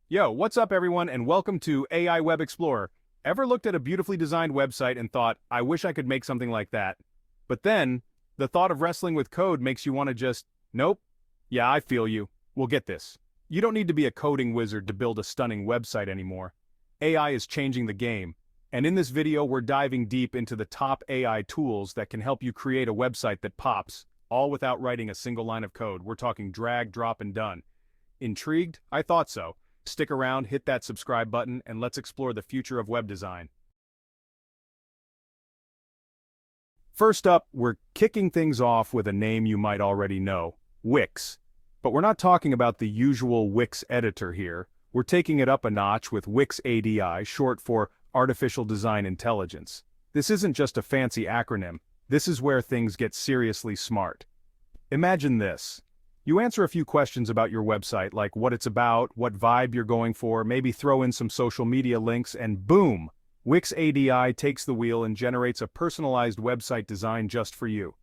Yo, what's up everyone and welcome to AI Web Explorer. Ever looked at a beautifully designed website and thought, I wish I could make something like that? But then, the thought of wrestling with code makes you want to just, nope. Yeah, I feel you. We'll get this. You don't need to be a coding wizard to build a stunning website anymore. AI is changing the game. And in this video, we're diving deep into the top AI tools that can help you create a website that pops, all without writing a single line of code. We're talking drag, drop, and done. Intrigued? I thought so. Stick around, hit that subscribe button, and let's explore the future of web design. First up, we're kicking things off with a name you might already know, Wix. But we're not talking about the usual Wix editor here. We're taking it up a notch with Wix ADI, short for Artificial Design Intelligence. This isn't just a fancy acronym. This is where things get seriously smart. Imagine this. You answer a few questions about your website, like what it's about, what vibe you're going for, maybe throw in some social media links, and boom! Wix ADI takes the wheel and generates a personalized website design just for you.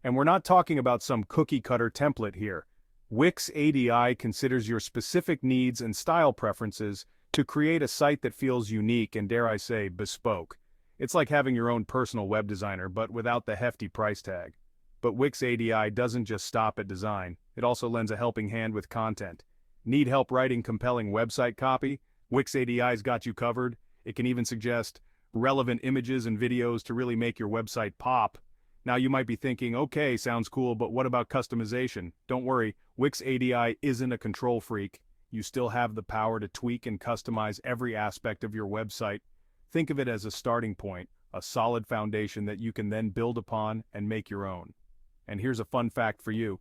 And we're not talking about some cookie-cutter template here. Wix ADI considers your specific needs and style preferences to create a site that feels unique and, dare I say, bespoke. It's like having your own personal web designer, but without the hefty price tag. But Wix ADI doesn't just stop at design, it also lends a helping hand with content. Need help writing compelling website copy? Wix ADI's got you covered. It can even suggest relevant images and videos to really make your website pop. Now you might be thinking, okay, sounds cool, but what about customization? Don't worry, Wix ADI isn't a control freak. You still have the power to tweak and customize every aspect of your website. Think of it as a starting point, a solid foundation that you can then build upon and make your own. And here's a fun fact for you.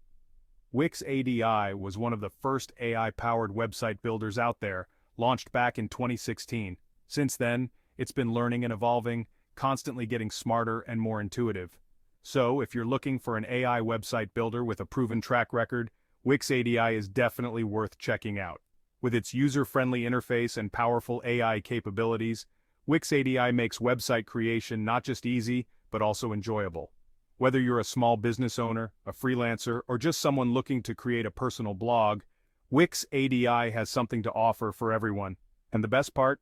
Wix ADI was one of the first AI-powered website builders out there, launched back in 2016. Since then, it's been learning and evolving, constantly getting smarter and more intuitive. So, if you're looking for an AI website builder with a proven track record, Wix ADI is definitely worth checking out. With its user-friendly interface and powerful AI capabilities, Wix ADI makes website creation not just easy, but also enjoyable. Whether you're a small business owner, a freelancer, or just someone looking to create a personal blog, Wix ADI has something to offer for everyone. And the best part?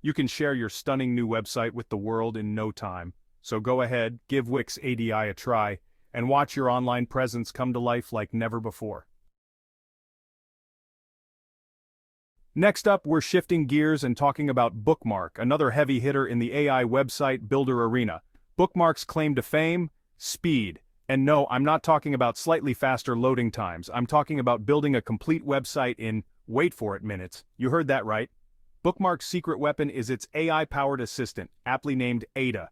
You can share your stunning new website with the world in no time. So go ahead, give Wix ADI a try, and watch your online presence come to life like never before. Next up, we're shifting gears and talking about Bookmark, another heavy hitter in the AI website builder arena. Bookmark's claim to fame? Speed. And no, I'm not talking about slightly faster loading times. I'm talking about building a complete website in, wait for it, minutes. You heard that right. Bookmark's secret weapon is its AI-powered assistant, aptly named AIDA.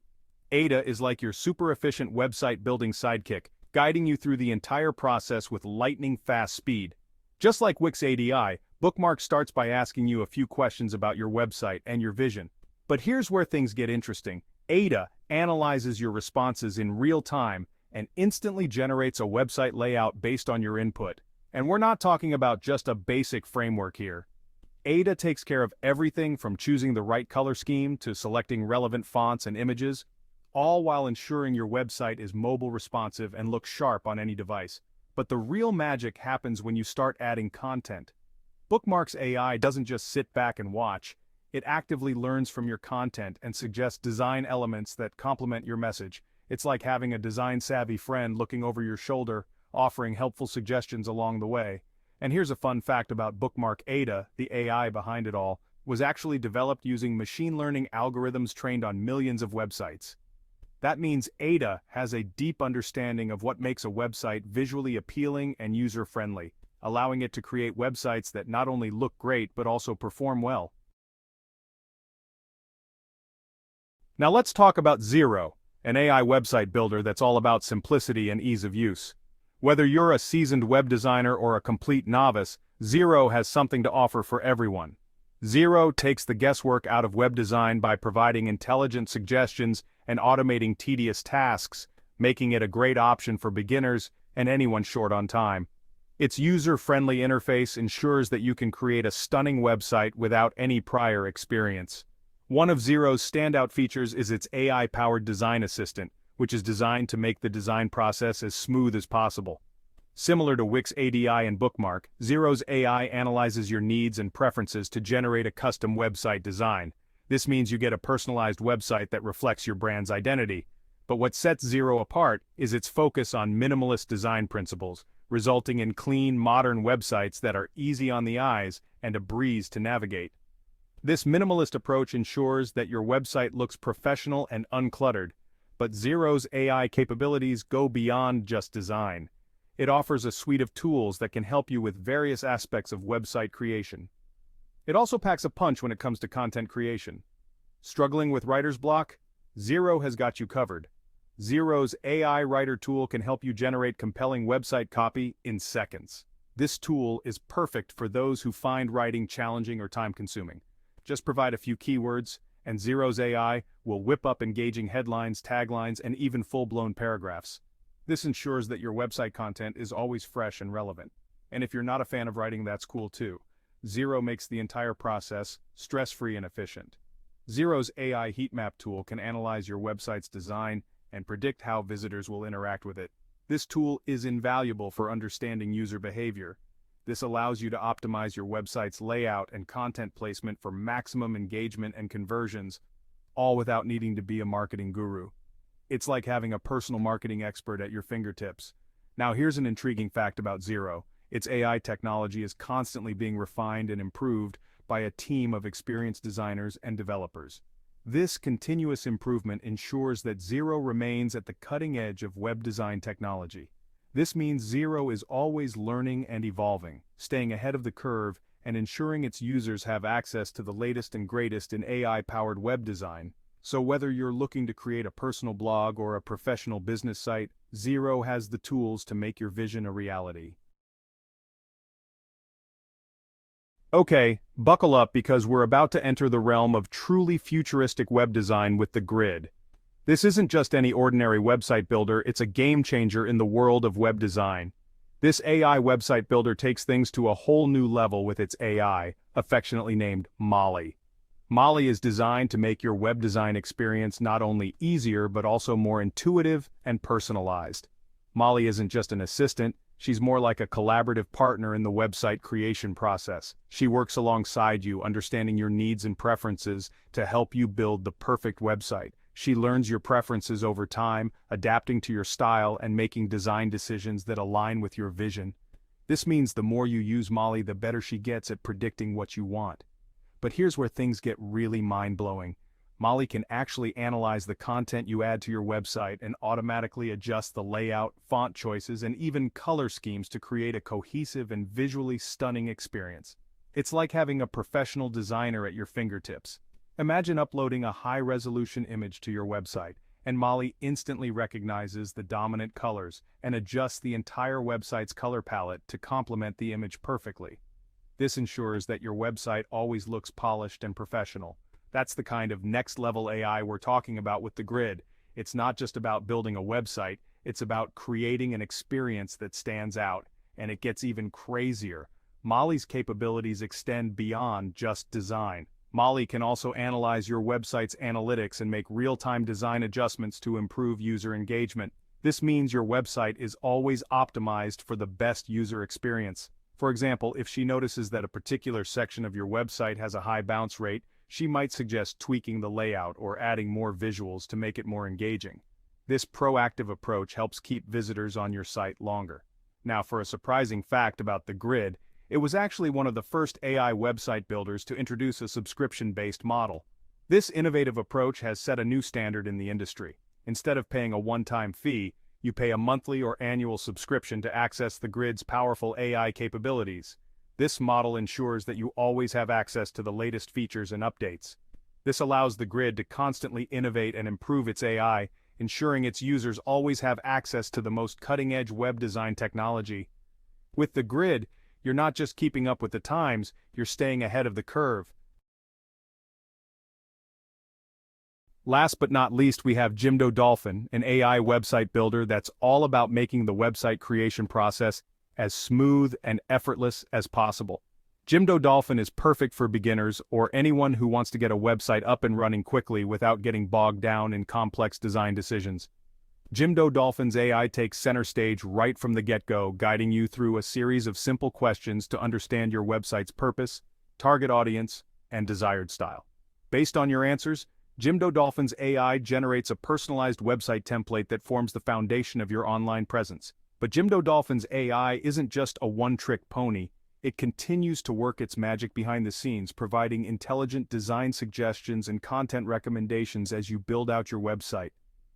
AIDA is like your super efficient website building sidekick, guiding you through the entire process with lightning-fast speed. Just like Wix ADI, Bookmark starts by asking you a few questions about your website and your vision. But here's where things get interesting. AIDA analyzes your responses in real time and instantly generates a website layout based on your input. And we're not talking about just a basic framework here. AIDA takes care of everything from choosing the right color scheme to selecting relevant fonts and images, all while ensuring your website is mobile responsive and looks sharp on any device. But the real magic happens when you start adding content. Bookmark's AI doesn't just sit back and watch. It actively learns from your content and suggests design elements that complement your message. It's like having a design-savvy friend looking over your shoulder, offering helpful suggestions along the way. And here's a fun fact about Bookmark. AIDA, the AI behind it all, was actually developed using machine learning algorithms trained on millions of websites. That means AIDA has a deep understanding of what makes a website visually appealing and user-friendly, allowing it to create websites that not only look great but also perform well. Now let's talk about Zyro, an AI website builder that's all about simplicity and ease of use. Whether you're a seasoned web designer or a complete novice, Zyro has something to offer for everyone. Zyro takes the guesswork out of web design by providing intelligent suggestions and automating tedious tasks, making it a great option for beginners and anyone short on time. Its user-friendly interface ensures that you can create a stunning website without any prior experience. One of Zyro's standout features is its AI-powered design assistant, which is designed to make the design process as smooth as possible. Similar to Wix ADI and Bookmark, Zyro's AI analyzes your needs and preferences to generate a custom website design. This means you get a personalized website that reflects your brand's identity. But what sets Zyro apart is its focus on minimalist design principles, resulting in clean, modern websites that are easy on the eyes and a breeze to navigate. This minimalist approach ensures that your website looks professional and uncluttered, but Zyro's AI capabilities go beyond just design. It offers a suite of tools that can help you with various aspects of website creation. It also packs a punch when it comes to content creation. Struggling with writer's block? Zyro has got you covered. Zyro's AI writer tool can help you generate compelling website copy in seconds. This tool is perfect for those who find writing challenging or time-consuming. Just provide a few keywords, and Zyro's AI will whip up engaging headlines, taglines, and even full-blown paragraphs. This ensures that your website content is always fresh and relevant. And if you're not a fan of writing, that's cool too. Zyro makes the entire process stress-free and efficient. Zyro's AI heat map tool can analyze your website's design and predict how visitors will interact with it. This tool is invaluable for understanding user behavior. This allows you to optimize your website's layout and content placement for maximum engagement and conversions, all without needing to be a marketing guru. It's like having a personal marketing expert at your fingertips. Now here's an intriguing fact about Zyro. Its AI technology is constantly being refined and improved by a team of experienced designers and developers. This continuous improvement ensures that Zyro remains at the cutting edge of web design technology. This means Zyro is always learning and evolving, staying ahead of the curve and ensuring its users have access to the latest and greatest in AI-powered web design. So whether you're looking to create a personal blog or a professional business site, Zyro has the tools to make your vision a reality. Okay, buckle up because we're about to enter the realm of truly futuristic web design with the Grid. This isn't just any ordinary website builder, it's a game changer in the world of web design. This AI website builder takes things to a whole new level with its AI, affectionately named Molly. Molly is designed to make your web design experience not only easier but also more intuitive and personalized. Molly isn't just an assistant, she's more like a collaborative partner in the website creation process. She works alongside you, understanding your needs and preferences to help you build the perfect website. She learns your preferences over time, adapting to your style and making design decisions that align with your vision. This means the more you use Molly, the better she gets at predicting what you want. But here's where things get really mind-blowing. Molly can actually analyze the content you add to your website and automatically adjust the layout, font choices, and even color schemes to create a cohesive and visually stunning experience. It's like having a professional designer at your fingertips. Imagine uploading a high-resolution image to your website, and Molly instantly recognizes the dominant colors and adjusts the entire website's color palette to complement the image perfectly. This ensures that your website always looks polished and professional. That's the kind of next-level AI we're talking about with the Grid. It's not just about building a website, it's about creating an experience that stands out, and it gets even crazier. Molly's capabilities extend beyond just design. Molly can also analyze your website's analytics and make real-time design adjustments to improve user engagement. This means your website is always optimized for the best user experience. For example, if she notices that a particular section of your website has a high bounce rate, she might suggest tweaking the layout or adding more visuals to make it more engaging. This proactive approach helps keep visitors on your site longer. Now, for a surprising fact about the Grid, it was actually one of the first AI website builders to introduce a subscription-based model. This innovative approach has set a new standard in the industry. Instead of paying a one-time fee, you pay a monthly or annual subscription to access the Grid's powerful AI capabilities. This model ensures that you always have access to the latest features and updates. This allows the Grid to constantly innovate and improve its AI, ensuring its users always have access to the most cutting-edge web design technology. With the Grid, you're not just keeping up with the times, you're staying ahead of the curve. Last but not least, we have Dolphin, an AI website builder that's all about making the website creation process as smooth and effortless as possible. Dolphin is perfect for beginners or anyone who wants to get a website up and running quickly without getting bogged down in complex design decisions. Dolphin's AI takes center stage right from the get-go, guiding you through a series of simple questions to understand your website's purpose, target audience, and desired style. Based on your answers, Dolphin's AI generates a personalized website template that forms the foundation of your online presence. But Dolphin's AI isn't just a one-trick pony. It continues to work its magic behind the scenes, providing intelligent design suggestions and content recommendations as you build out your website.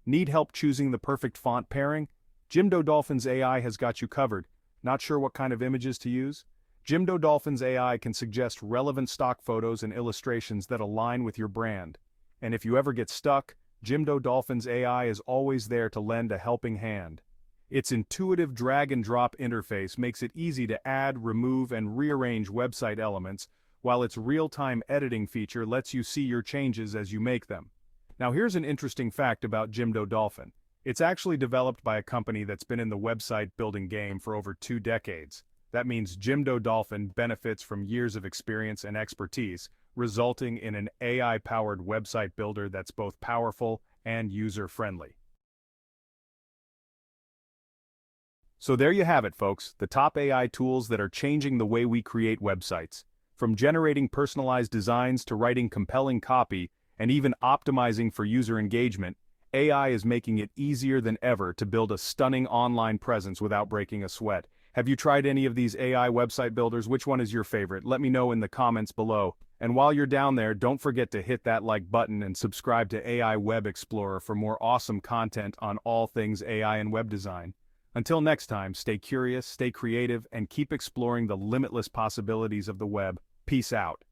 Need help choosing the perfect font pairing? Dolphin's AI has got you covered. Not sure what kind of images to use? Dolphin's AI can suggest relevant stock photos and illustrations that align with your brand. And if you ever get stuck, Dolphin's AI is always there to lend a helping hand. Its intuitive drag-and-drop interface makes it easy to add, remove, and rearrange website elements, while its real-time editing feature lets you see your changes as you make them. Now here's an interesting fact about Dolphin. It's actually developed by a company that's been in the website building game for over 2 decades. That means Dolphin benefits from years of experience and expertise, resulting in an AI-powered website builder that's both powerful and user-friendly. So there you have it, folks, the top AI tools that are changing the way we create websites. From generating personalized designs to writing compelling copy, and even optimizing for user engagement, AI is making it easier than ever to build a stunning online presence without breaking a sweat. Have you tried any of these AI website builders? Which one is your favorite? Let me know in the comments below. And while you're down there, don't forget to hit that like button and subscribe to AI Web Explorer for more awesome content on all things AI and web design. Until next time, stay curious, stay creative, and keep exploring the limitless possibilities of the web. Peace out.